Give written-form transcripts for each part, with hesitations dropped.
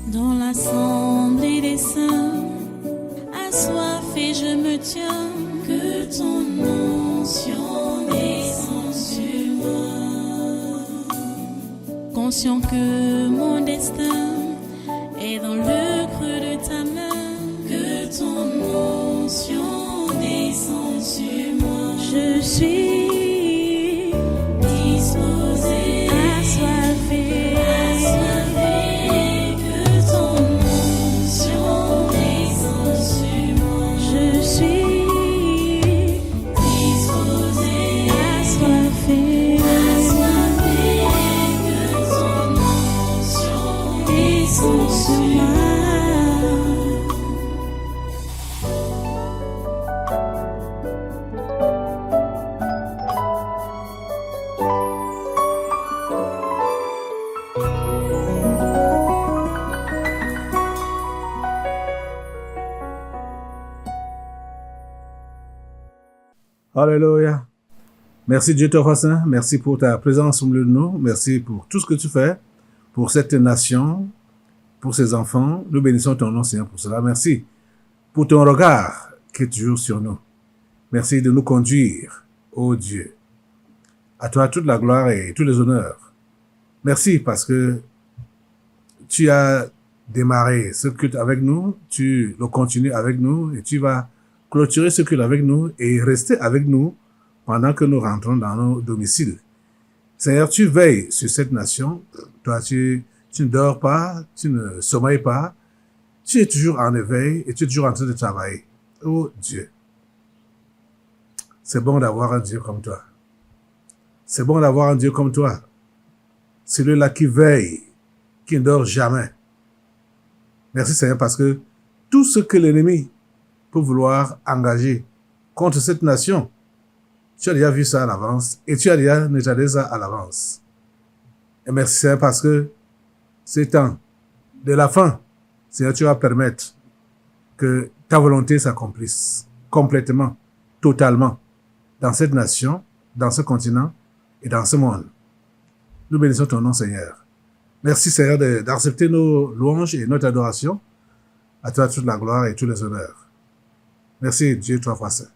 Dans l'assemblée des saints, assoiffé je me tiens, que ton onction descende sur moi. Conscient que mon destin est dans le creux de ta main, que ton onction descende sur moi. Je suis disposé, assoiffé, que ton onction descende sur moi. Je suis disposé, assoiffé, que ton onction descende sur moi. Alléluia. Merci Dieu Toi Saint. Merci pour ta présence au milieu de nous. Merci pour tout ce que tu fais pour cette nation, pour ses enfants. Nous bénissons ton nom, Seigneur, pour cela. Merci pour ton regard qui est toujours sur nous. Merci de nous conduire, ô Dieu. À toi toute la gloire et tous les honneurs. Merci parce que tu as démarré ce culte avec nous, tu le continues avec nous et tu vas clôturer ce culte avec nous et rester avec nous pendant que nous rentrons dans nos domiciles. Seigneur, tu veilles sur cette nation. Toi, tu ne dors pas, tu ne sommeilles pas. Tu es toujours en éveil et tu es toujours en train de travailler. Oh Dieu, c'est bon d'avoir un Dieu comme toi. C'est bon d'avoir un Dieu comme toi. Celui-là qui veille, qui ne dort jamais. Merci Seigneur parce que tout ce que l'ennemi peut vouloir engager contre cette nation, tu as déjà vu ça à l'avance et tu as déjà neutralisé ça à l'avance. Et merci Seigneur parce que ces temps de la fin, Seigneur, tu vas permettre que ta volonté s'accomplisse complètement, totalement, dans cette nation, dans ce continent et dans ce monde. Nous bénissons ton nom, Seigneur. Merci, Seigneur, d'accepter nos louanges et notre adoration. À toi toute la gloire et tous les honneurs. Merci, Dieu, Toi fois saint.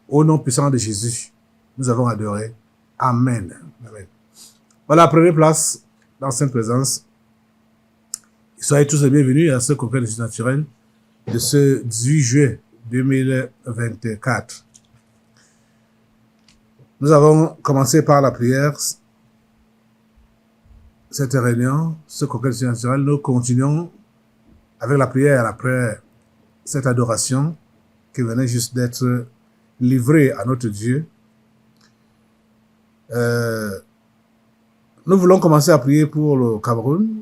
Au nom puissant de Jésus, nous avons adoré. Amen. Amen. Voilà, prenez place dans cette présence. Soyez tous les bienvenus à ce congrès de surnaturel de ce 18 juillet 2024. Nous avons commencé par la prière. Cette réunion, ce congrès de surnaturel, nous continuons avec la prière après cette adoration qui venait juste d'être livrée à notre Dieu. Nous voulons commencer à prier pour le Cameroun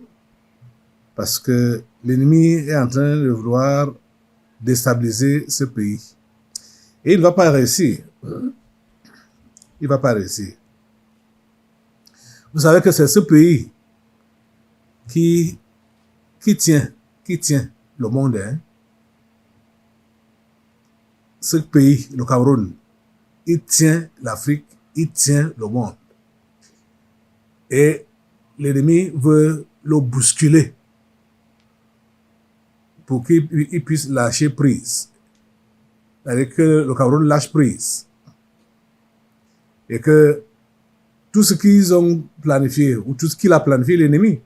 parce que l'ennemi est en train de vouloir déstabiliser ce pays. Et il ne va pas réussir. Il ne va pas réussir. Vous savez que c'est ce pays qui tient le monde. Hein? Ce pays, le Cameroun, il tient l'Afrique, il tient le monde. Et l'ennemi veut le bousculer pour qu'il puisse lâcher prise. C'est-à-dire que le Cameroun lâche prise. Et que tout ce qu'ils ont planifié, ou tout ce qu'il a planifié, l'ennemi,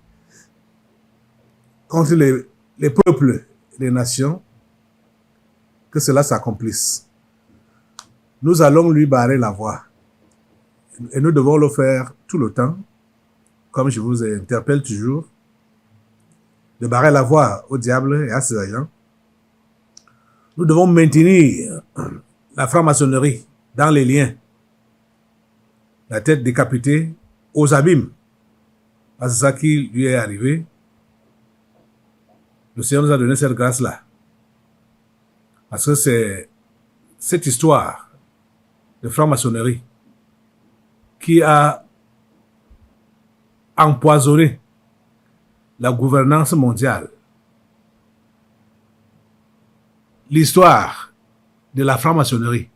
contre les peuples, les nations, que cela s'accomplisse. Nous allons lui barrer la voie. Et nous devons le faire tout le temps, comme je vous interpelle toujours, de barrer la voie au diable et à ses agents. Nous devons maintenir la franc-maçonnerie dans les liens, la tête décapitée aux abîmes. C'est ça qui lui est arrivé. Le Seigneur nous a donné cette grâce-là. Parce que c'est cette histoire de franc-maçonnerie qui a empoisonné la gouvernance mondiale. L'histoire de la franc-maçonnerie,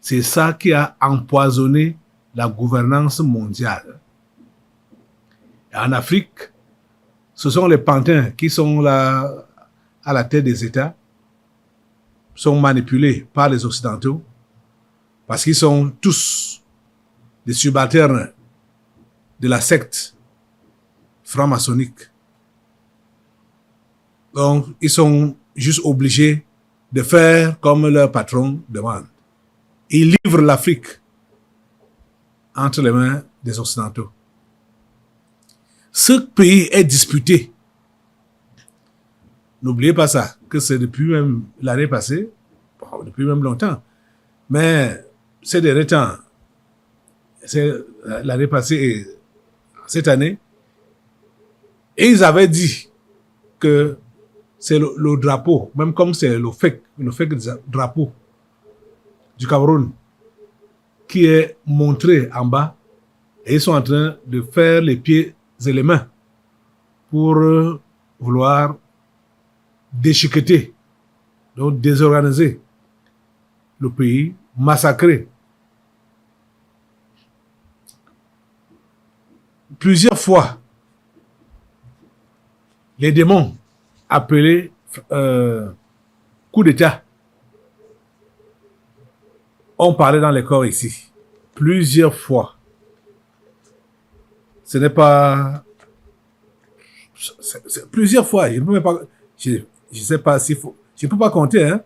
c'est ça qui a empoisonné la gouvernance mondiale. Et en Afrique, ce sont les pantins qui sont là à la tête des États, sont manipulés par les Occidentaux, parce qu'ils sont tous des subalternes de la secte franc-maçonnique. Donc, ils sont juste obligés de faire comme leur patron demande. Ils livrent l'Afrique entre les mains des Occidentaux. Ce pays est disputé. N'oubliez pas ça, que c'est depuis même l'année passée, depuis même longtemps. Mais ces derniers temps, c'est l'année passée et cette année, et ils avaient dit que c'est le drapeau, même comme c'est le fake drapeau du Cameroun, qui est montré en bas, et ils sont en train de faire les pieds et les mains pour vouloir déchiqueter, donc désorganiser le pays, massacrer. Plusieurs fois, les démons appelés coup d'État ont parlé dans les corps ici. Plusieurs fois. Ce n'est pas... c'est plusieurs fois. Je ne peux même pas... Je sais pas s'il faut... Je ne peux pas compter, hein.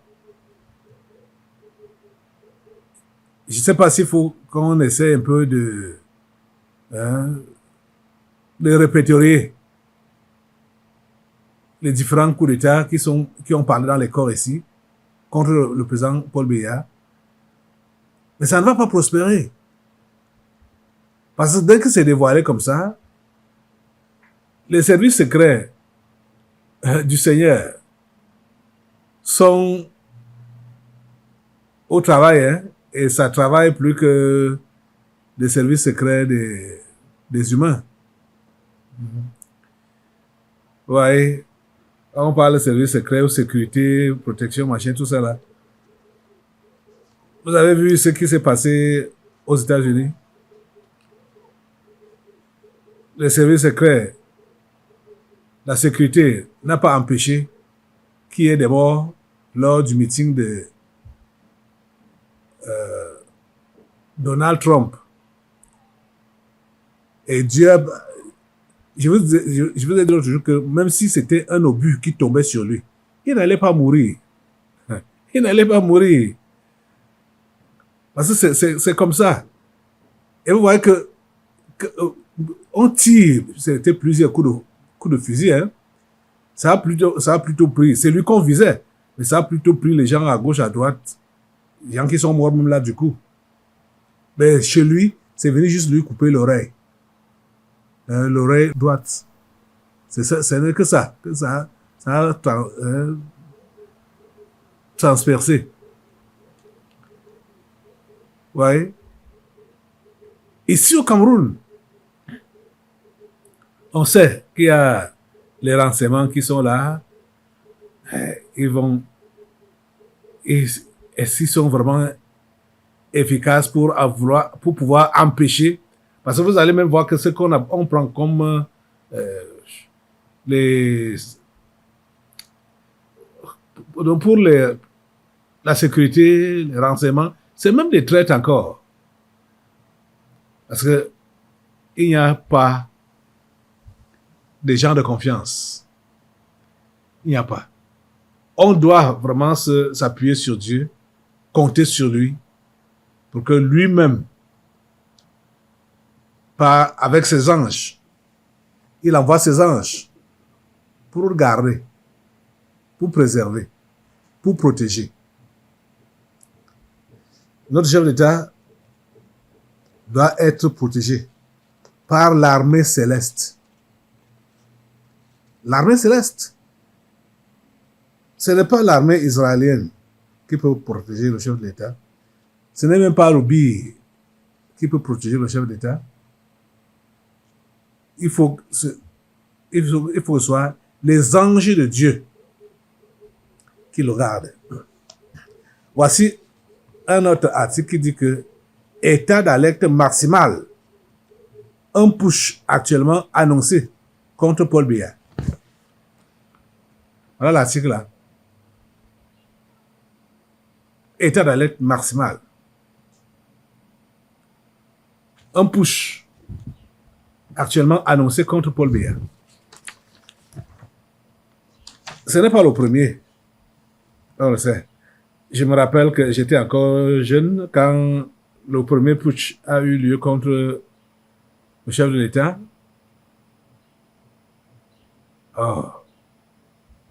Je ne sais pas s'il faut qu'on essaie un peu de répertorier les différents coups d'État qui ont parlé dans les corps ici contre le président Paul Biya. Mais ça ne va pas prospérer. Parce que dès que c'est dévoilé comme ça, les services secrets du Seigneur sont au travail, hein, et ça travaille plus que les services secrets des humains. Ouais, on parle de services secrets, ou sécurité, protection, machin, tout ça là. Vous avez vu ce qui s'est passé aux États-Unis? Les services secrets, la sécurité n'a pas empêché qu'il y ait des morts lors du meeting de Donald Trump. Et Dieu, je vous ai dit l'autre jour que même si c'était un obus qui tombait sur lui, il n'allait pas mourir. Il n'allait pas mourir. Parce que c'est comme ça. Et vous voyez que on tire, c'était plusieurs coups de fusil, hein. Ça a plutôt pris, c'est lui qu'on visait, mais ça a plutôt pris les gens à gauche, à droite, les gens qui sont morts même là du coup. Mais chez lui, c'est venu juste lui couper l'oreille. L'oreille droite. Ce n'est que ça a transpercé. Ouais. Ici au Cameroun, on sait qu'il y a les renseignements qui sont là. S'ils sont vraiment efficaces pour pouvoir empêcher. Parce que vous allez même voir que ce on prend comme pour la sécurité, les renseignements, c'est même des traites encore. Parce que il n'y a pas des gens de confiance. Il n'y a pas. On doit vraiment s'appuyer sur Dieu, compter sur lui, pour que lui-même, avec ses anges, il envoie ses anges pour garder, pour préserver, pour protéger. Notre chef d'État doit être protégé par l'armée céleste. L'armée céleste. Ce n'est pas l'armée israélienne qui peut protéger le chef de l'État. Ce n'est même pas l'OBI qui peut protéger le chef d'État. Il faut que ce soit les anges de Dieu qui le gardent. Voici un autre article qui dit que état d'alerte maximal. Un push actuellement annoncé contre Paul Biya. Voilà l'article là. État d'alerte maximal. Un push actuellement annoncé contre Paul Biya. Ce n'est pas le premier. On le sait. Je me rappelle que j'étais encore jeune quand le premier putsch a eu lieu contre le chef de l'État. Oh.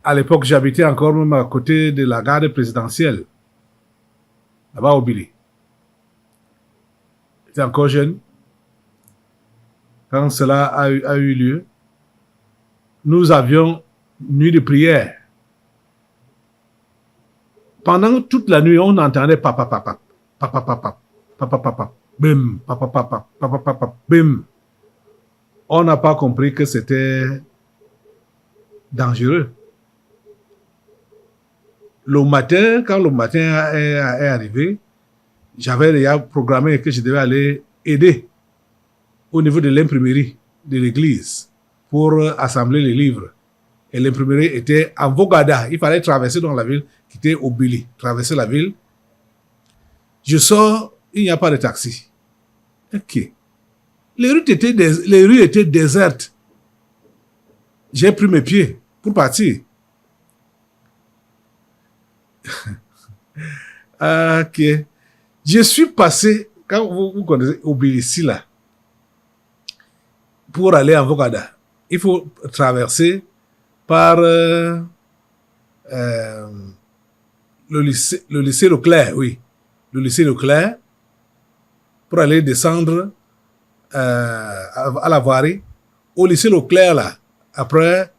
À l'époque, j'habitais encore même à côté de la garde présidentielle, là-bas au Bili. J'étais encore jeune quand cela a eu lieu. Nous avions nuit de prière. Pendant toute la nuit, on entendait papa, papa, papa, papa, papa, papa, bim, papa, papa, papa, papa, bim. On n'a pas compris que c'était dangereux. Le matin, quand le matin est arrivé, j'avais déjà programmé que je devais aller aider au niveau de l'imprimerie de l'église pour assembler les livres. Et l'imprimerie était à Vogada. Il fallait traverser dans la ville qui était au Bili. Traverser la ville. Je sors, il n'y a pas de taxi. Ok. Les rues étaient désertes. J'ai pris mes pieds pour partir. Ok. Je suis passé, quand vous connaissez au Bili ici là, pour aller à Vogada, il faut traverser par le lycée Leclerc, oui. Le lycée Leclerc, pour aller descendre à la voirie. Au lycée Leclerc, là, après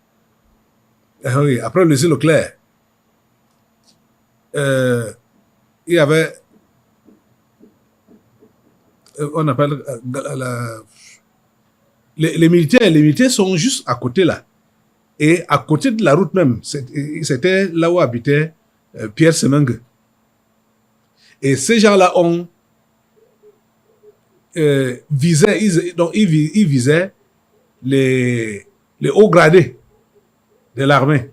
le lycée Leclerc, il y avait, on appelle, les militaires sont juste à côté, là. Et à côté de la route même, c'était là où habitait Pierre Semengue. Et ces gens-là ont ils visaient les hauts gradés de l'armée.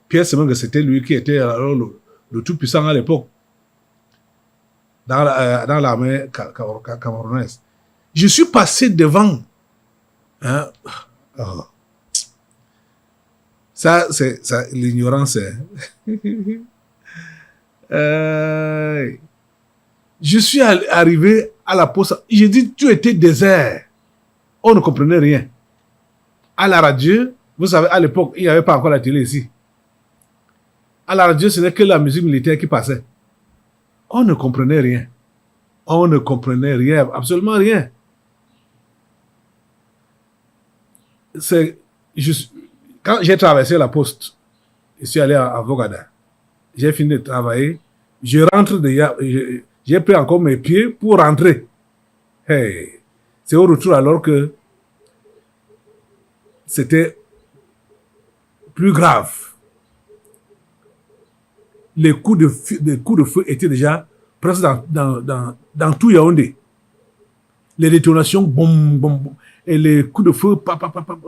Pierre Semengue, c'était lui qui était alors le tout puissant à l'époque dans l'armée camerounaise. Je suis passé devant. Hein? Oh. Ça, l'ignorance. Je suis arrivé à la poste. J'ai dit, tu étais désert. On ne comprenait rien. À la radio, vous savez, à l'époque, il n'y avait pas encore la télé ici. À la radio, ce n'est que la musique militaire qui passait. On ne comprenait rien. On ne comprenait rien, absolument rien. Quand j'ai traversé la poste, je suis allé à Vogada. J'ai fini de travailler. Je rentre déjà. J'ai pris encore mes pieds pour rentrer. Hey. C'est au retour alors que c'était plus grave. Les coups de feu étaient déjà presque dans tout Yaoundé. Les détonations, boum, boum, boum. Et les coups de feu,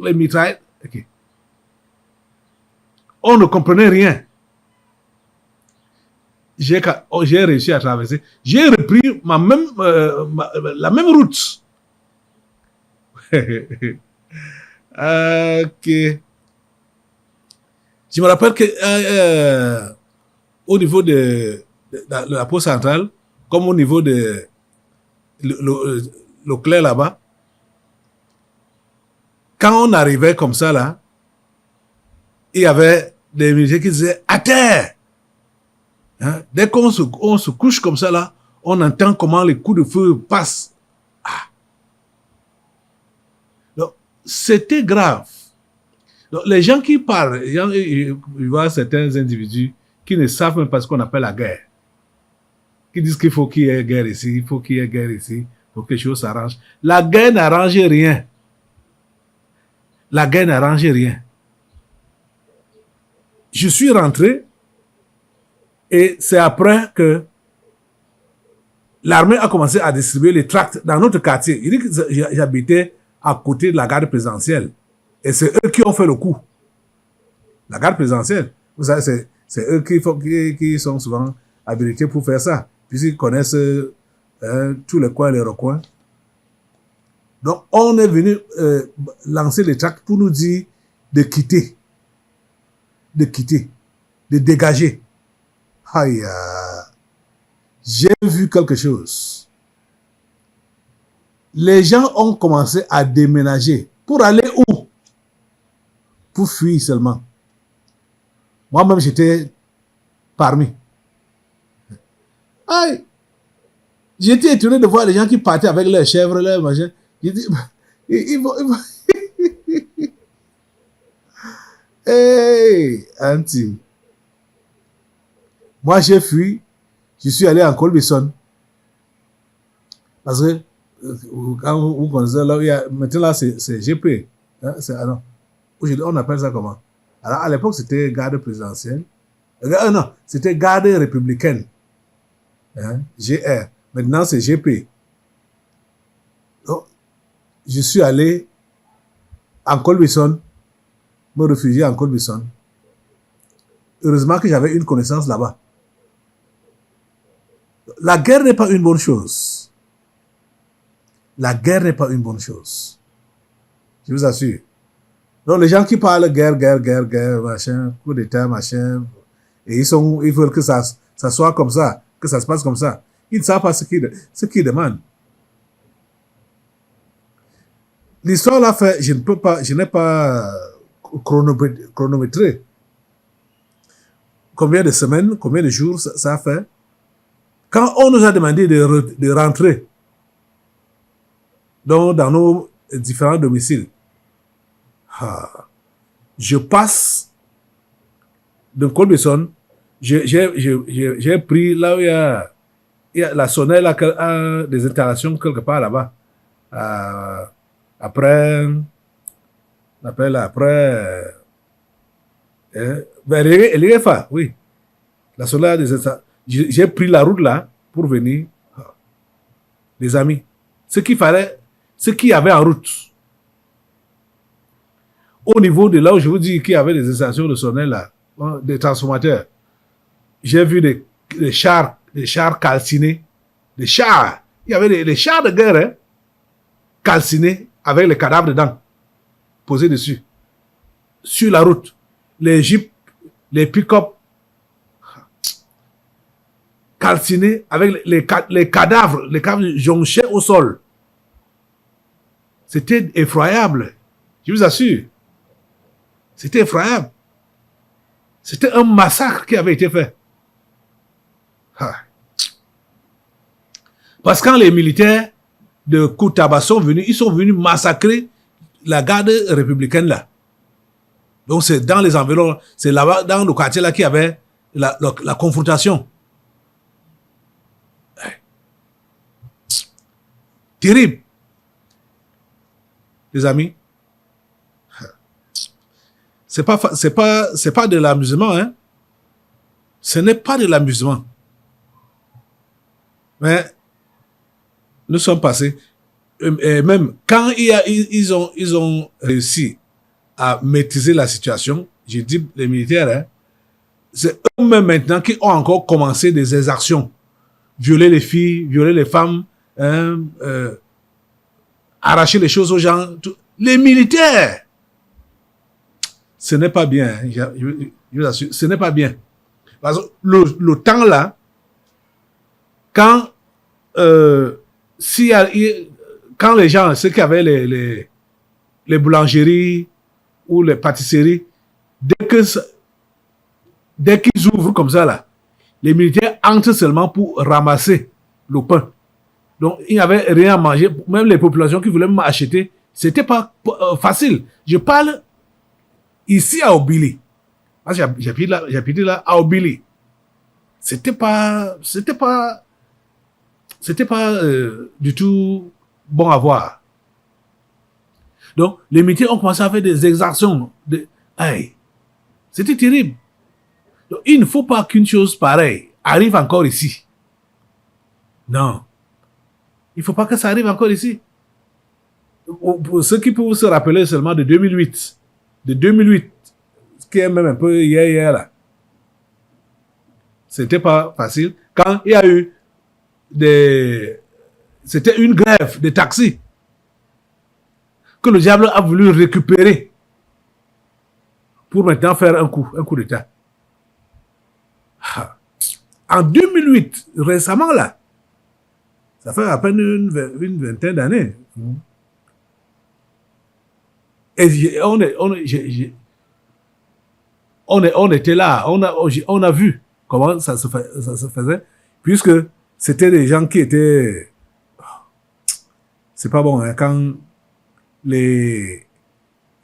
les mitraillettes. Okay. On ne comprenait rien. J'ai réussi à traverser. J'ai repris la même route. Ok. Je me rappelle que au niveau de la poste centrale, comme au niveau de Leclerc là-bas, quand on arrivait comme ça là, il y avait des militaires qui disaient « à terre !» Hein? Dès qu'on se couche comme ça là, on entend comment les coups de feu passent. Ah. Donc, c'était grave. Donc, les gens qui parlent, il voient certains individus qui ne savent même pas ce qu'on appelle la guerre. Qui disent qu'il faut qu'il y ait guerre ici, il faut qu'il y ait guerre ici, pour que les choses s'arrangent. La guerre n'arrange rien. La guerre n'arrange rien. Je suis rentré et c'est après que l'armée a commencé à distribuer les tracts dans notre quartier. Il dit que j'habitais à côté de la garde présidentielle et c'est eux qui ont fait le coup. La garde présidentielle. Vous savez, c'est eux qui sont souvent habilités pour faire ça, puisqu'ils connaissent tous les coins et les recoins. Donc, on est venu lancer les tracts pour nous dire de quitter, de dégager. Aïe, j'ai vu quelque chose. Les gens ont commencé à déménager. Pour aller où? Pour fuir seulement. Moi-même, j'étais parmi. Aïe! J'étais étonné de voir les gens qui partaient avec leurs chèvres, leurs machins. J'ai dit, ils vont... Hey, Anti. Moi, j'ai fui. Je suis allé en Colbison. Parce que, quand vous connaissez, là, maintenant, là, c'est GP. Hein, non. Aujourd'hui, on appelle ça comment? Alors, à l'époque, c'était garde présidentielle. Non, c'était garde républicaine. Hein, GR. Maintenant, c'est GP. Donc, je suis allé en Colbison, me réfugier en Colbison. Heureusement que j'avais une connaissance là-bas. La guerre n'est pas une bonne chose. La guerre n'est pas une bonne chose. Je vous assure. Donc, les gens qui parlent guerre, machin, coup d'état, machin, et ils veulent que ça soit comme ça, que ça se passe comme ça. Ils ne savent pas ce qu'ils demandent. L'histoire l'a fait, je n'ai pas chronométré. Combien de semaines, combien de jours ça a fait? Quand on nous a demandé de rentrer dans nos différents domiciles, je passe de Colbison, j'ai pris là où il y a la sonnette, là, des installations quelque part là-bas. Après, l'IFA, oui. La sonnette des installations. J'ai pris la route là pour venir. Les amis, ce qu'il y avait en route, au niveau de là où je vous dis qu'il y avait des installations de sonnette là, des transformateurs, j'ai vu des chars calcinés, des chars. Il y avait des chars de guerre, hein, calcinés avec les cadavres dedans, posés dessus. Sur la route, les jeeps, les pick-up, calcinés avec les cadavres jonchés au sol. C'était effroyable. Je vous assure. C'était effroyable. C'était un massacre qui avait été fait. Parce que quand les militaires de Koutaba sont venus, ils sont venus massacrer la garde républicaine là. Donc c'est dans les environs, c'est là-bas, dans le quartier là, qu'il y avait la confrontation. Terrible. Les amis. C'est pas de l'amusement, hein. Ce n'est pas de l'amusement. Mais nous sommes passés. Et même quand ils ont réussi à maîtriser la situation, j'ai dit les militaires, hein, c'est eux-mêmes maintenant qui ont encore commencé des exactions. Violer les filles, violer les femmes, hein, arracher les choses aux gens. Les militaires! Ce n'est pas bien. Hein, je vous assure, ce n'est pas bien. Parce que le temps là, quand quand les gens, ceux qui avaient les boulangeries ou les pâtisseries, dès qu'ils ouvrent comme ça là, les militaires entrent seulement pour ramasser le pain. Donc il n'y avait rien à manger. Même les populations qui voulaient m'acheter, c'était pas facile. Je parle ici à Obili. J'habite là à Obili. C'était pas du tout bon à voir. Donc, les militaires ont commencé à faire des exactions. C'était terrible. Donc, il ne faut pas qu'une chose pareille arrive encore ici. Non. Il ne faut pas que ça arrive encore ici. Pour ceux qui peuvent se rappeler seulement de 2008, qui est même un peu hier là. C'était pas facile. Quand il y a eu c'était une grève des taxis que le diable a voulu récupérer pour maintenant faire un coup d'État. En 2008, récemment là, ça fait à peine une vingtaine d'années. Et on était là, on a vu comment ça se faisait, puisque c'était des gens qui étaient... C'est pas bon, hein, quand les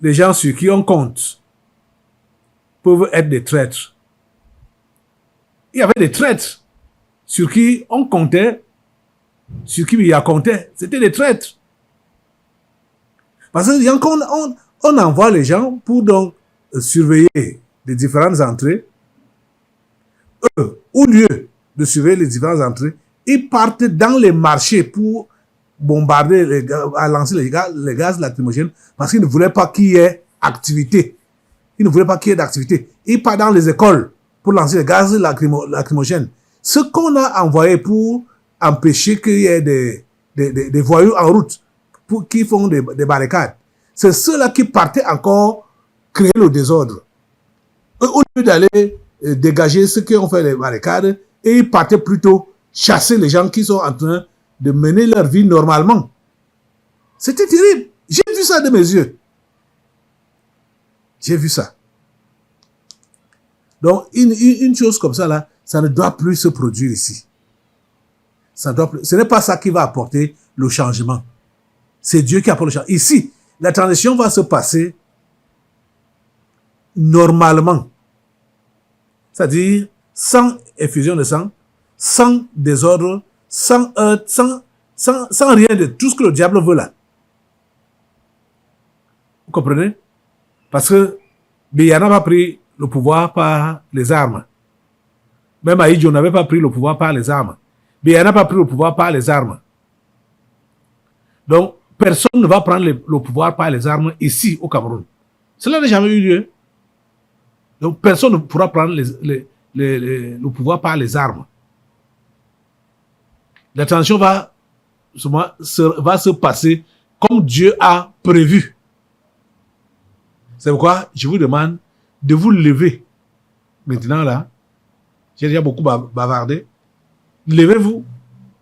gens sur qui on compte peuvent être des traîtres. Il y avait des traîtres sur qui on comptait, sur qui il y a compté. C'était des traîtres. Parce que quand on envoie les gens pour donc surveiller les différentes entrées, eux, au lieu de surveiller les différentes entrées, ils partent dans les marchés pour bombarder, à lancer les gaz lacrymogènes, parce qu'ils ne voulaient pas qu'il y ait activité. Ils ne voulaient pas qu'il y ait d'activité. Ils partent dans les écoles pour lancer les gaz lacrymogènes. Ce qu'on a envoyé pour empêcher qu'il y ait des voyous en route, qui font des barricades, c'est ceux-là qui partaient encore créer le désordre. Eux, au lieu d'aller dégager ceux qui ont fait les barricades, et ils partaient plutôt chasser les gens qui sont en train de mener leur vie normalement. C'était terrible. J'ai vu ça de mes yeux. J'ai vu ça. Donc, une chose comme ça, là, ça ne doit plus se produire ici. Ça doit plus, ce n'est pas ça qui va apporter le changement. C'est Dieu qui apporte le changement. Ici, la transition va se passer normalement. C'est-à-dire, sans effusion de sang, sans désordre, sans rien de tout ce que le diable veut là. Vous comprenez? Parce que Biya n'a pas pris le pouvoir par les armes. Même Aïdjo n'avait pas pris le pouvoir par les armes. Biya n'a pas pris le pouvoir par les armes. Donc, personne ne va prendre le pouvoir par les armes ici au Cameroun. Cela n'a jamais eu lieu. Donc, personne ne pourra prendre le pouvoir par les armes. La transition va se passer comme Dieu a prévu. C'est pourquoi je vous demande de vous lever. Maintenant là, j'ai déjà beaucoup bavardé. Levez-vous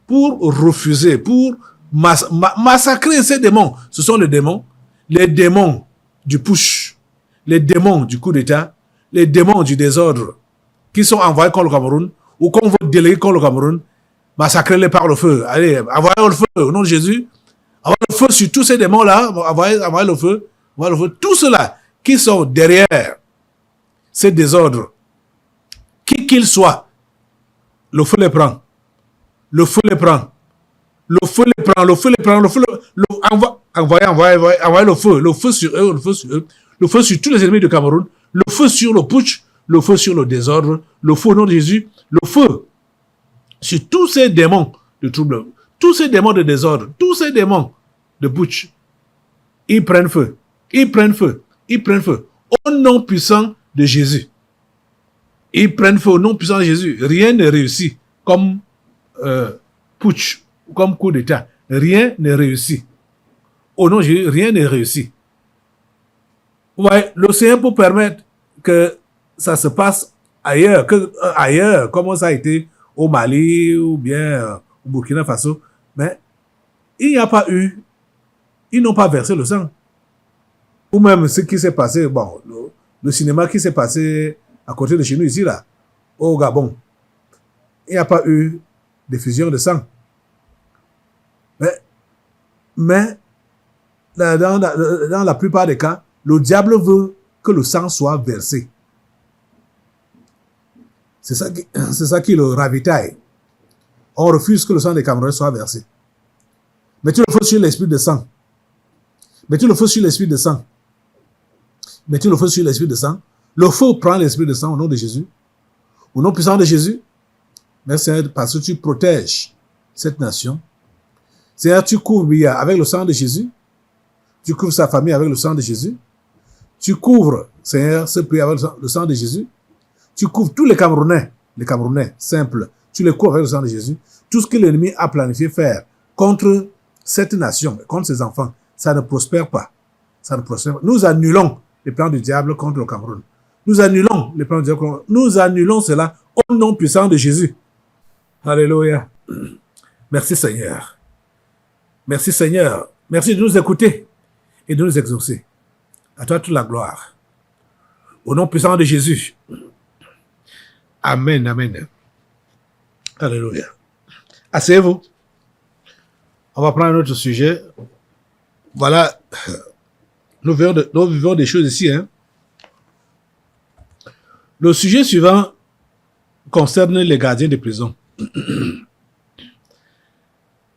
pour refuser, pour massacrer ces démons. Ce sont les démons du push, les démons du coup d'État, les démons du désordre qui sont envoyés contre le Cameroun ou qu'on veut déléguer contre le Cameroun. Massacrez-les par le feu. Allez, envoyez le feu au nom de Jésus. Envoyez le feu sur tous ces démons-là. Envoyez le feu. Envoyez le feu. Tous ceux-là qui sont derrière ces désordres, qui qu'ils soient, le feu les prend. Le feu les prend. Le feu les prend. Le feu les prend. Envoyez le feu. Le feu sur eux. Le feu sur eux. Le feu sur tous les ennemis du Cameroun. Le feu sur le putsch. Le feu sur le désordre. Le feu au nom de Jésus. Le feu sur tous ces démons de trouble, tous ces démons de désordre, tous ces démons de putsch. Ils prennent feu. Ils prennent feu. Ils prennent feu. Au nom puissant de Jésus. Ils prennent feu au nom puissant de Jésus. Rien ne réussit comme putsch, comme coup d'État. Rien ne réussit. Au nom de Jésus, rien ne réussit. Ouais, l'océan peut permettre que ça se passe ailleurs, comme ça a été au Mali ou bien au Burkina Faso, mais il n'y a pas eu, ils n'ont pas versé le sang. Ou même ce qui s'est passé, bon, le cinéma qui s'est passé à côté de chez nous ici, là, au Gabon, il n'y a pas eu d'effusion de sang. Mais dans la plupart des cas, le diable veut que le sang soit versé. C'est ça qui le ravitaille. On refuse que le sang des Camerounais soit versé. Mettez le feu sur l'esprit de sang. Mettez le feu sur l'esprit de sang. Mettez le feu sur l'esprit de sang. Le feu prend l'esprit de sang au nom de Jésus. Au nom puissant de Jésus. Merci Seigneur, parce que tu protèges cette nation. Seigneur, tu couvres Biya avec le sang de Jésus. Tu couvres sa famille avec le sang de Jésus. Tu couvres, Seigneur, ce prix avec le sang de Jésus. Tu couvres tous les Camerounais simples. Tu les couvres avec le sang de Jésus. Tout ce que l'ennemi a planifié faire contre cette nation, contre ses enfants, ça ne prospère pas. Ça ne prospère pas. Nous annulons les plans du diable contre le Cameroun. Nous annulons les plans du diable contre le Cameroun. Nous annulons cela au nom puissant de Jésus. Alléluia. Merci Seigneur. Merci Seigneur. Merci de nous écouter et de nous exaucer. À toi toute la gloire. Au nom puissant de Jésus. Amen, amen. Alléluia. Asseyez-vous. On va prendre un autre sujet. Voilà. Nous vivons des choses ici. Hein. Le sujet suivant concerne les gardiens de prison.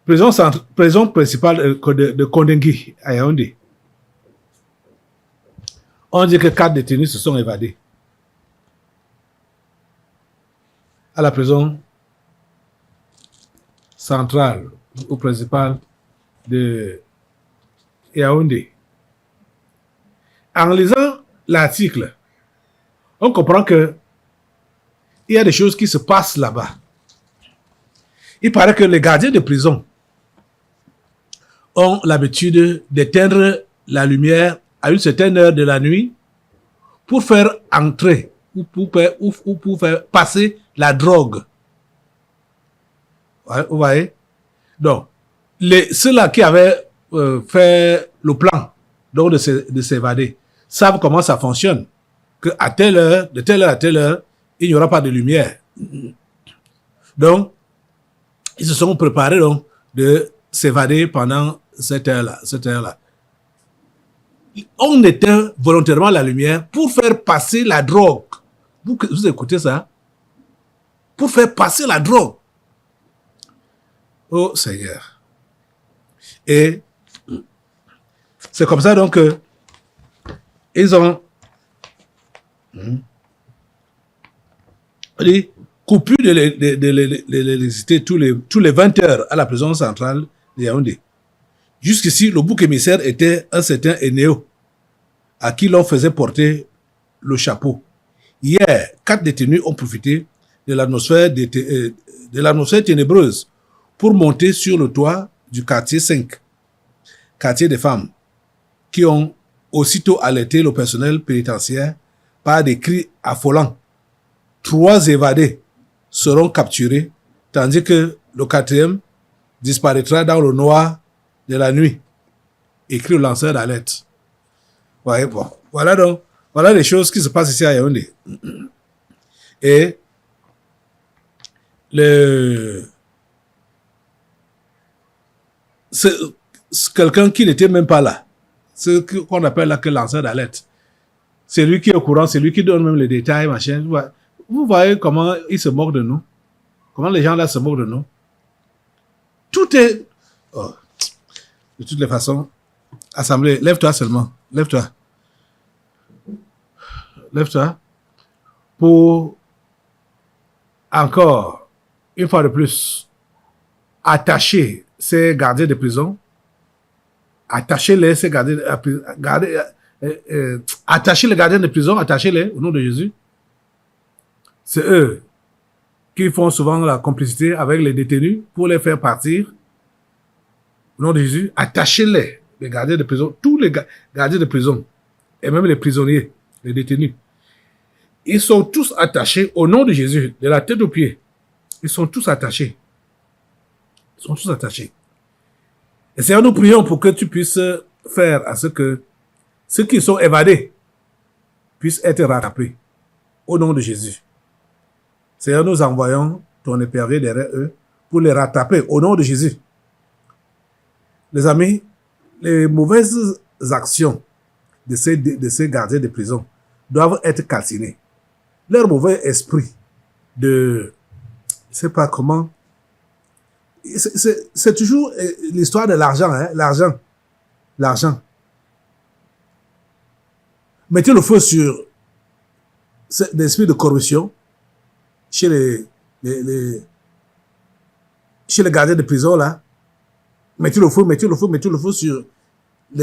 Prison principale de Kondengui, à Yaoundé. On dit que 4 détenus se sont évadés à la prison centrale ou principale de Yaoundé. En lisant l'article, on comprend que il y a des choses qui se passent là-bas. Il paraît que les gardiens de prison ont l'habitude d'éteindre la lumière à une certaine heure de la nuit pour faire entrer ou pour faire passer la drogue. Ouais, vous voyez? Donc, ceux-là qui avaient fait le plan donc de s'évader savent comment ça fonctionne. Qu'à telle heure, de telle heure à telle heure, il n'y aura pas de lumière. Donc, ils se sont préparés donc de s'évader pendant cette heure-là. On éteint volontairement la lumière pour faire passer la drogue. Vous écoutez ça? Pour faire passer la drogue. Oh Seigneur. Et c'est comme ça donc que ils ont dit coupure de l'électricité tous les 20 heures à la prison centrale de Yaoundé. Jusqu'ici, le bouc émissaire était un certain Enéo, à qui l'on faisait porter le chapeau. Hier, 4 détenus ont profité de l'atmosphère ténébreuse pour monter sur le toit du quartier 5, quartier des femmes, qui ont aussitôt alerté le personnel pénitentiaire par des cris affolants. 3 évadés seront capturés, tandis que le 4e disparaîtra dans le noir de la nuit, écrit le lanceur d'alerte. Ouais, bon. Voilà les choses qui se passent ici à Yaoundé. Et c'est quelqu'un qui n'était même pas là, ce qu'on appelle là que lanceur d'alerte. C'est lui qui est au courant, c'est lui qui donne même les détails, machin. Vous voyez comment ils se moquent de nous? Comment les gens là se moquent de nous? Tout est... Oh. De toutes les façons, assemblée, lève-toi seulement. Lève-toi. Lève-toi. Pour encore, une fois de plus, attacher ces gardiens de prison. Attachez-les, ces gardiens attachez les gardiens de prison, attachez-les au nom de Jésus. C'est eux qui font souvent la complicité avec les détenus pour les faire partir. Au nom de Jésus, attachez-les, les gardiens de prison, tous les gardiens de prison, et même les prisonniers, les détenus. Ils sont tous attachés au nom de Jésus, de la tête aux pieds. Ils sont tous attachés. Ils sont tous attachés. Et Seigneur, nous prions pour que tu puisses faire à ce que ceux qui sont évadés puissent être rattrapés. Au nom de Jésus. Seigneur, nous envoyons ton épervier derrière eux pour les rattraper au nom de Jésus. Les amis, les mauvaises actions de ces gardiens de prison doivent être calcinées. Leur mauvais esprit de... Je ne sais pas comment... C'est toujours l'histoire de l'argent, hein? L'argent. Mettez le feu sur l'esprit de corruption chez les gardiens de prison, là. Mettez le feu sur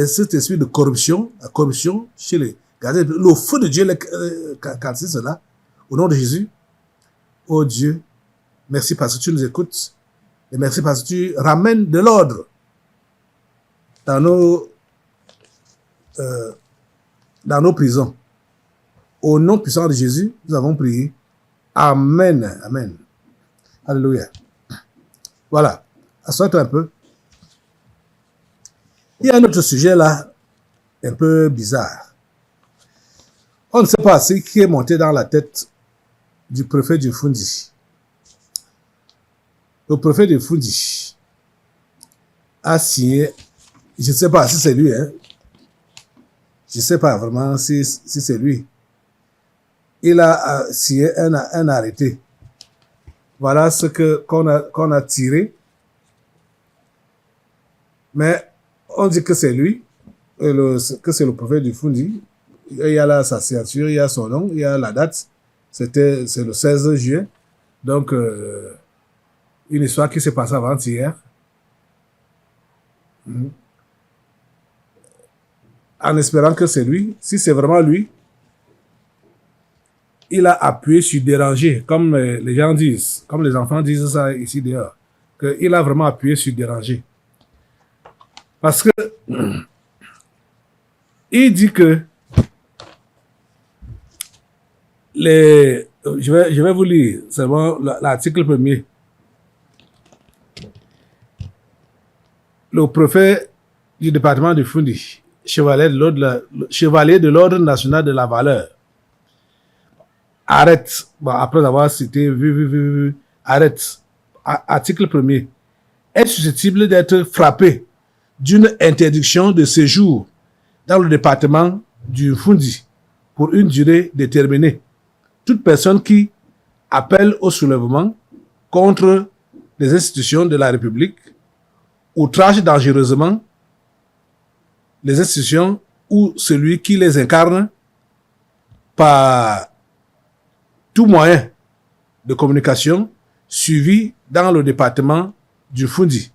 cet esprit de corruption, la corruption chez Regardez le feu de Dieu, quand c'est cela, au nom de Jésus. Oh Dieu, merci parce que tu nous écoutes. Et merci parce que tu ramènes de l'ordre dans nos prisons. Au nom puissant de Jésus, nous avons prié. Amen. Amen. Alléluia. Voilà. Assois-toi un peu. Il y a un autre sujet là, un peu bizarre. On ne sait pas ce qui est monté dans la tête du préfet du Fundi. Le préfet du Fundi a signé, je ne sais pas si c'est lui, hein. Je ne sais pas vraiment si c'est lui. Il a signé un arrêté. Voilà ce qu'on a tiré. Mais on dit que c'est lui, que c'est le préfet du Fundi. Il y a là sa signature, il y a son nom, il y a la date. C'est le 16 juin. Donc, une histoire qui s'est passée avant-hier. En espérant que c'est lui. Si c'est vraiment lui, il a appuyé sur déranger, comme les gens disent, comme les enfants disent ça ici dehors, qu'il a vraiment appuyé sur déranger. Parce que il dit que je vais vous lire seulement l'article premier. Le préfet du département de Fundi, chevalier de l'ordre national de la valeur, arrête, bon, après avoir cité, arrête, article premier, est susceptible d'être frappé d'une interdiction de séjour dans le département du Fundi pour une durée déterminée. Toute personne qui appelle au soulèvement contre les institutions de la République, outrage dangereusement les institutions ou celui qui les incarne par tout moyen de communication suivi dans le département du Fundi,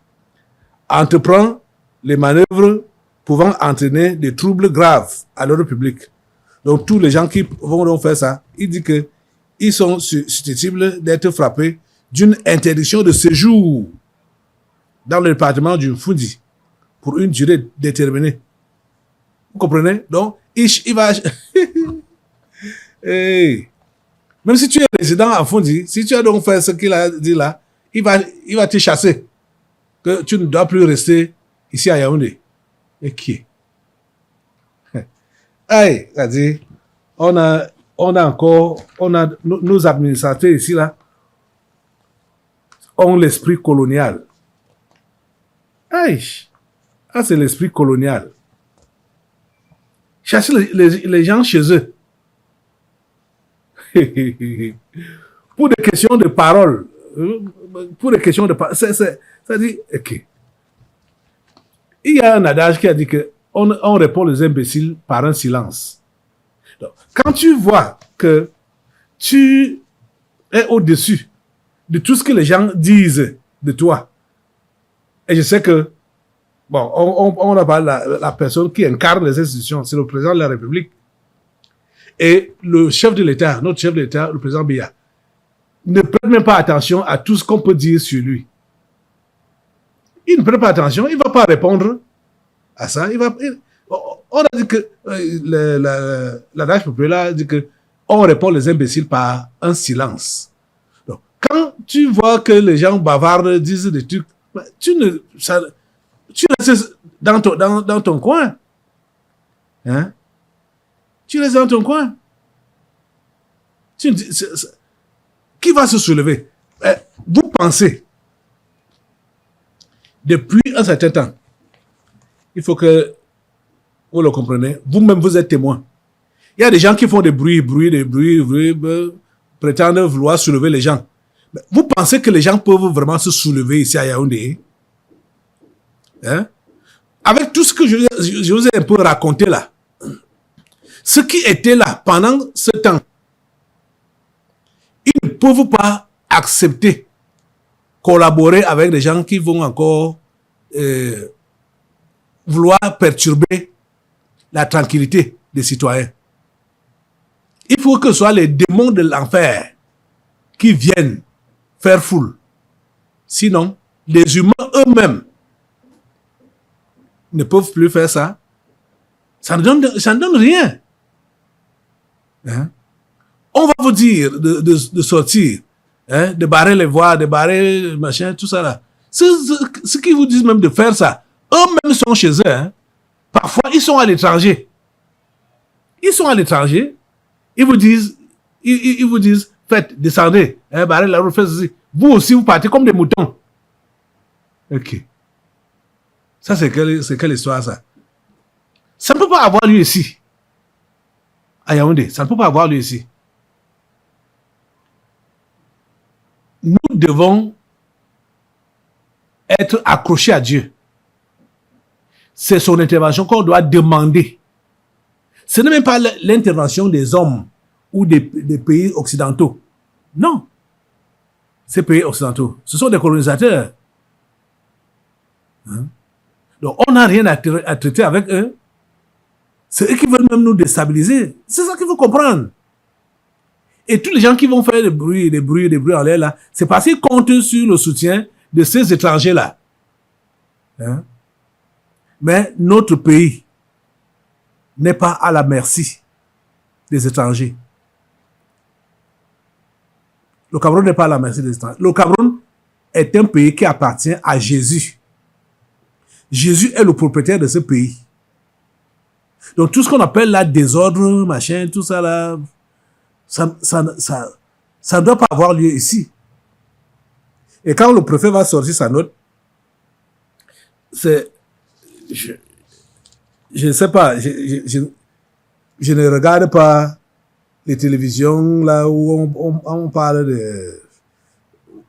entreprend les manœuvres pouvant entraîner des troubles graves à l'ordre public. Donc tous les gens qui vont donc faire ça, il dit que ils sont susceptibles d'être frappés d'une interdiction de séjour dans le département du Fundi pour une durée déterminée. Vous comprenez? Donc, il va... Hey. Même si tu es résident à Fundi, si tu as donc fait ce qu'il a dit là, il va te chasser. Que tu ne dois plus rester ici à Yaoundé. Et qui est? Hey, c'est-à-dire, on a nos administrateurs ici là, ont l'esprit colonial. Hey, ah, c'est l'esprit colonial. Chasser les gens chez eux. Pour des questions de parole. C'est-à-dire, ok. Il y a un adage qui a dit que on répond aux imbéciles par un silence. Donc, quand tu vois que tu es au-dessus de tout ce que les gens disent de toi, et je sais que, bon, on a parlé de la personne qui incarne les institutions, c'est le président de la République. Et le chef de l'État, notre chef de l'État, le président Biya, ne prête même pas attention à tout ce qu'on peut dire sur lui. Il ne prête pas attention, il ne va pas répondre à ça. On a dit que l'adage populaire dit que on répond les imbéciles par un silence. Donc, quand tu vois que les gens bavardent, disent des trucs, tu restes dans ton coin. Hein? Tu restes dans ton coin. Qui va se soulever? Vous pensez, depuis un certain temps, il faut que vous le compreniez, vous-même vous êtes témoin. Il y a des gens qui font des bruits, prétendent vouloir soulever les gens. Mais vous pensez que les gens peuvent vraiment se soulever ici à Yaoundé? Hein? Avec tout ce que je vous ai un peu raconté là, ceux qui étaient là pendant ce temps, ils ne peuvent pas accepter, collaborer avec des gens qui vont encore vouloir perturber la tranquillité des citoyens. Il faut que ce soit les démons de l'enfer qui viennent faire foule. Sinon, les humains eux-mêmes ne peuvent plus faire ça. Ça ne donne rien. Hein? On va vous dire de sortir, hein, de barrer les voies, de barrer machin, tout ça là. Ceux qui vous disent même de faire ça, eux-mêmes sont chez eux. Hein. Parfois, ils sont à l'étranger. Ils sont à l'étranger. Ils vous disent, faites, descendez, hein, barrez la route, faites ceci. Vous aussi, vous partez comme des moutons. Ok. Ça, c'est quelle histoire, ça? Ça ne peut pas avoir lieu ici. À Yaoundé, ça ne peut pas avoir lieu ici. Nous devons être accrochés à Dieu. C'est son intervention qu'on doit demander. Ce n'est même pas l'intervention des hommes ou des pays occidentaux. Non. Ces pays occidentaux, ce sont des colonisateurs. Hein? Donc, on n'a rien à traiter avec eux. C'est eux qui veulent même nous déstabiliser. C'est ça qu'il faut comprendre. Et tous les gens qui vont faire des bruits en l'air là, c'est parce qu'ils comptent sur le soutien de ces étrangers-là. Hein? Mais notre pays n'est pas à la merci des étrangers. Le Cameroun n'est pas à la merci des étrangers. Le Cameroun est un pays qui appartient à Jésus. Jésus est le propriétaire de ce pays. Donc tout ce qu'on appelle là désordre, machin, tout ça là, ça ne doit pas avoir lieu ici. Et quand le préfet va sortir sa note, c'est... Je ne sais pas, je ne regarde pas les télévisions là où on parle de...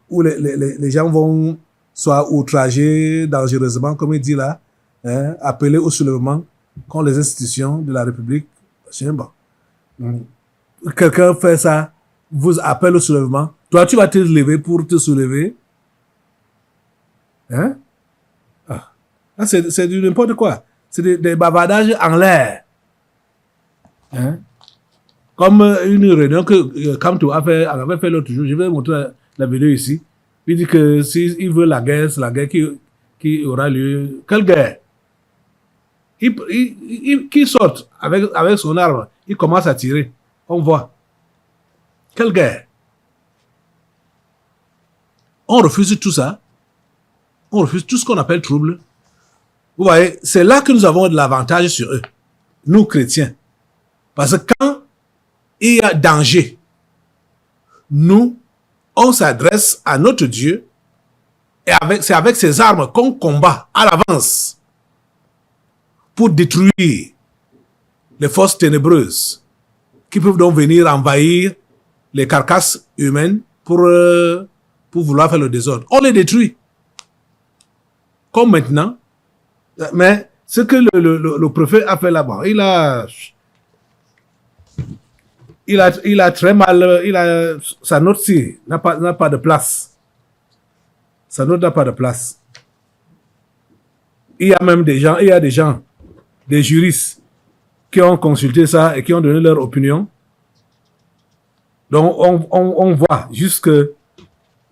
où les gens vont soit outragés dangereusement, comme il dit là, hein, appelés au soulèvement contre les institutions de la République. Bon. Quelqu'un fait ça, vous appelle au soulèvement. Toi, tu vas te lever pour te soulever. Hein? Ah, c'est du n'importe quoi. C'est des bavardages en l'air. Hein? Comme une réunion que Kamto avait fait l'autre jour. Je vais montrer la vidéo ici. Il dit que s'il veut la guerre, c'est la guerre qui aura lieu. Quelle guerre? Qui sort avec son arme, il commence à tirer. On voit. Quelle guerre? On refuse tout ça. On refuse tout ce qu'on appelle trouble. Vous voyez, c'est là que nous avons de l'avantage sur eux, nous chrétiens. Parce que quand il y a danger, nous, on s'adresse à notre Dieu et c'est avec ces armes qu'on combat à l'avance pour détruire les forces ténébreuses qui peuvent donc venir envahir les carcasses humaines pour vouloir faire le désordre. On les détruit. Comme maintenant. Mais ce que le préfet a fait là-bas, il a très mal, sa note-ci n'a pas de place. Sa note n'a pas de place. Il y a même des gens, des juristes, qui ont consulté ça et qui ont donné leur opinion. Donc, on voit juste que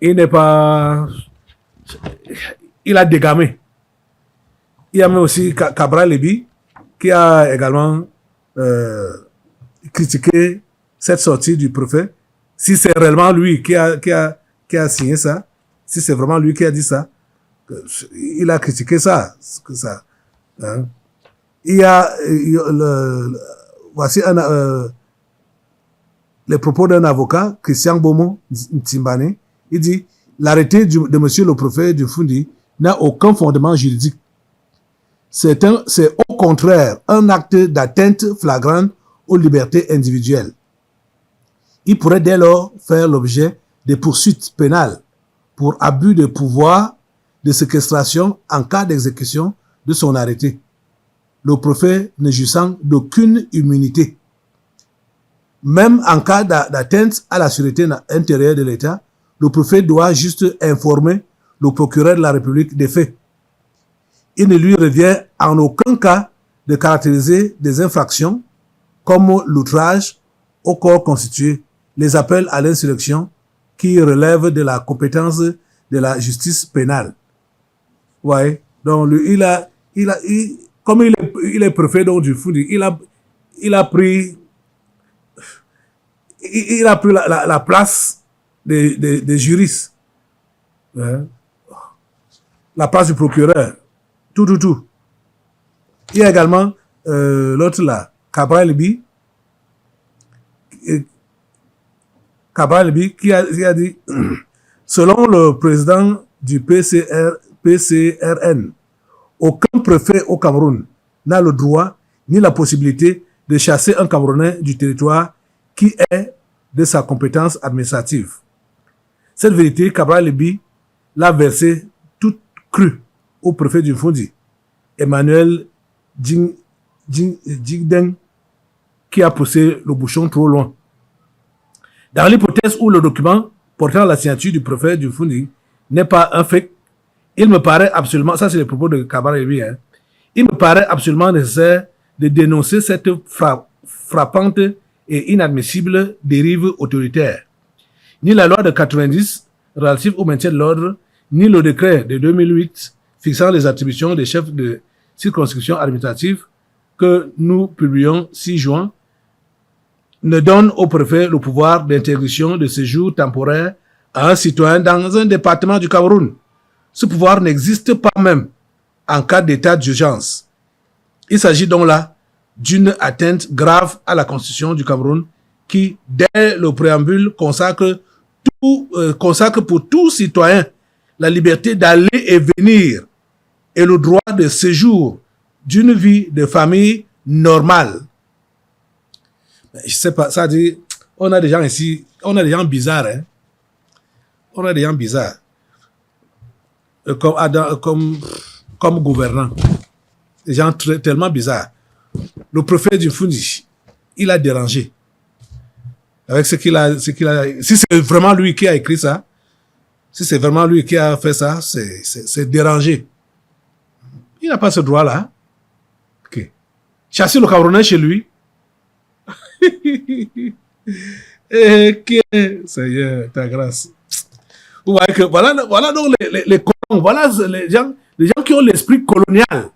il n'est pas... Il a dégamé. Il y a même aussi Cabral Lébi qui a également critiqué cette sortie du préfet. Si c'est réellement lui qui a signé ça, si c'est vraiment lui qui a dit ça, il a critiqué ça. Hein. Il y a voici les propos d'un avocat, Christian Bomo Ntimbane. Il dit l'arrêté de monsieur le préfet du Fundi n'a aucun fondement juridique. C'est au contraire un acte d'atteinte flagrante aux libertés individuelles. Il pourrait dès lors faire l'objet de poursuites pénales pour abus de pouvoir de séquestration en cas d'exécution de son arrêté. Le préfet ne jouissant d'aucune immunité. Même en cas d'atteinte à la sûreté intérieure de l'État, le préfet doit juste informer le procureur de la République des faits. Il ne lui revient en aucun cas de caractériser des infractions comme l'outrage au corps constitué, les appels à l'insurrection qui relèvent de la compétence de la justice pénale. Ouais. Donc, lui, comme il est préfet donc, du Fundi, il a pris la place des juristes. Hein? La place du procureur. Tout. Il y a également l'autre là, Cabral Libi, qui a dit, selon le président du PCRN, aucun préfet au Cameroun n'a le droit ni la possibilité de chasser un Camerounais du territoire qui est de sa compétence administrative. Cette vérité, Cabral Libi l'a versée toute crue au préfet du Fundi, Emmanuel Jigdeng, qui a poussé le bouchon trop loin. Dans l'hypothèse où le document portant la signature du préfet du Fundi n'est pas un fait, il me paraît absolument, ça c'est les propos de Cabral Libi, hein, il me paraît absolument nécessaire de dénoncer cette frappante et inadmissible dérive autoritaire. Ni la loi de 90 relative au maintien de l'ordre, ni le décret de 2008 fixant les attributions des chefs de circonscription administrative que nous publions 6 juin ne donne au préfet le pouvoir d'interdiction de séjour temporaire à un citoyen dans un département du Cameroun. Ce pouvoir n'existe pas même en cas d'état d'urgence. Il s'agit donc là d'une atteinte grave à la Constitution du Cameroun qui, dès le préambule, consacre pour tout citoyen la liberté d'aller et venir et le droit de séjour d'une vie de famille normale. Je sais pas, ça dit, on a des gens ici, on a des gens bizarres, hein. On a des gens bizarres. Comme gouvernant. Des gens tellement bizarres. Le préfet du Fundi, il a dérangé. Avec ce qu'il a, si c'est vraiment lui qui a écrit ça, si c'est vraiment lui qui a fait ça, c'est dérangé. Il n'a pas ce droit-là. Ok. Chasser le Camerounais chez lui. Seigneur, ta grâce. Vous voyez que voilà donc les colons, voilà les gens qui ont l'esprit colonial.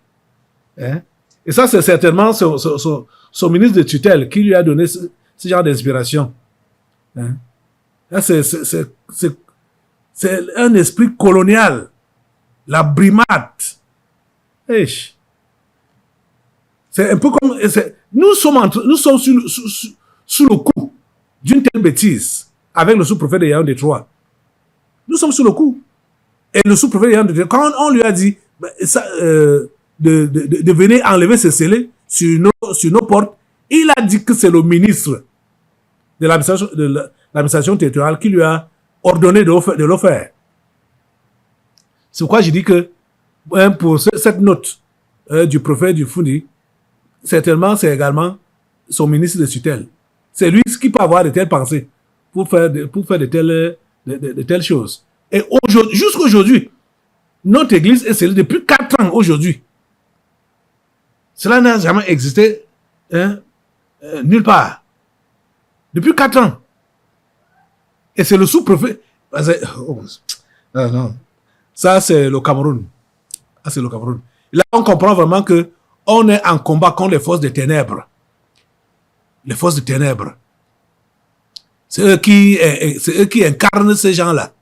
Hein? Et ça, c'est certainement son ministre de tutelle qui lui a donné ce genre d'inspiration. Hein? Là, c'est un esprit colonial. La brimade. C'est un peu comme... Nous sommes sous le coup d'une telle bêtise avec le sous-préfet de Yaoundé 3. Nous sommes sous le coup. Et le sous-préfet de Yaoundé 3, quand on lui a dit de venir enlever ses scellés sur nos portes, il a dit que c'est le ministre de l'administration territoriale qui lui a ordonné de le faire. C'est pourquoi je dis que pour cette note du préfet du Fundi, certainement c'est également son ministre de tutelle. C'est lui qui peut avoir de telles pensées pour faire de telles choses. Et jusqu'à aujourd'hui, notre église est scellée depuis 4 ans aujourd'hui. Cela n'a jamais existé nulle part. Depuis 4 ans. Et c'est le sous-préfet. Non. Ça, c'est le Cameroun. Là, on comprend vraiment que on est en combat contre les forces des ténèbres. Les forces des ténèbres. C'est eux qui incarnent ces gens-là.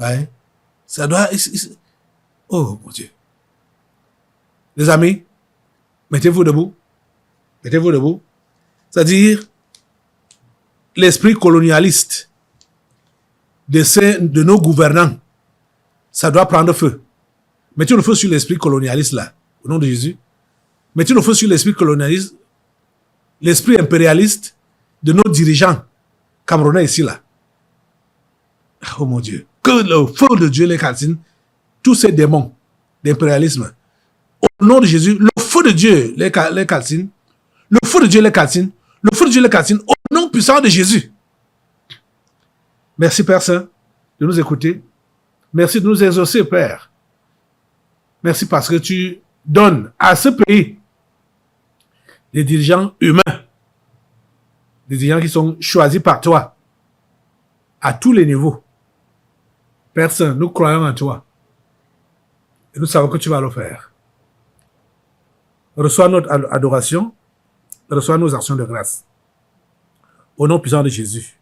Ouais. Ça doit... Oh, mon Dieu. Les amis, mettez-vous debout. Mettez-vous debout. C'est-à-dire, l'esprit colonialiste de nos gouvernants, ça doit prendre feu. Mettez le feu sur l'esprit colonialiste là, au nom de Jésus. Mettez le feu sur l'esprit colonialiste, l'esprit impérialiste de nos dirigeants camerounais ici là. Oh mon Dieu. Que le feu de Dieu les calcine, tous ces démons d'impérialisme. Au nom de Jésus, le feu de Dieu les calcine. Le feu de Dieu les calcine. Le feu de Dieu les calcine au nom puissant de Jésus. Merci Père Saint de nous écouter. Merci de nous exaucer, Père. Merci parce que tu donnes à ce pays des dirigeants humains Des dirigeants qui sont choisis par toi. À tous les niveaux. Personne, nous croyons en toi. Et nous savons que tu vas le faire. Reçois notre adoration. Reçois nos actions de grâce. Au nom puissant de Jésus.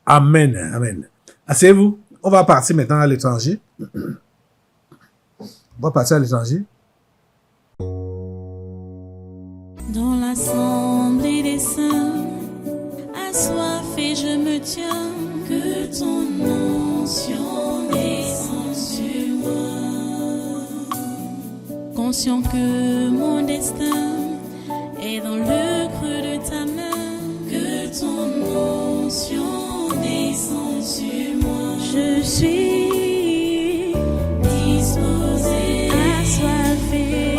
Amen. Amen. Asseyez-vous. On va partir maintenant à l'étranger. On va partir à l'étranger. Dans l'assemblée des saints, assoiffé je me tiens, que ton onction descende sur moi. Conscient que mon destin est dans le creux de ta main, que ton onction descende sur moi. Je suis disposé, assoiffé,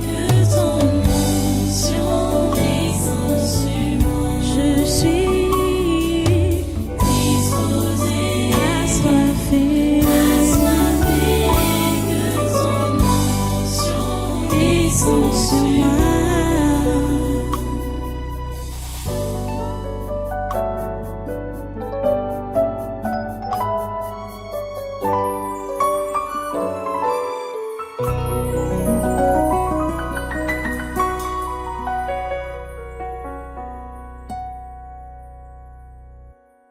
que ton onction descende sur moi. Je suis disposé, assoiffé, que ton onction descende sur moi.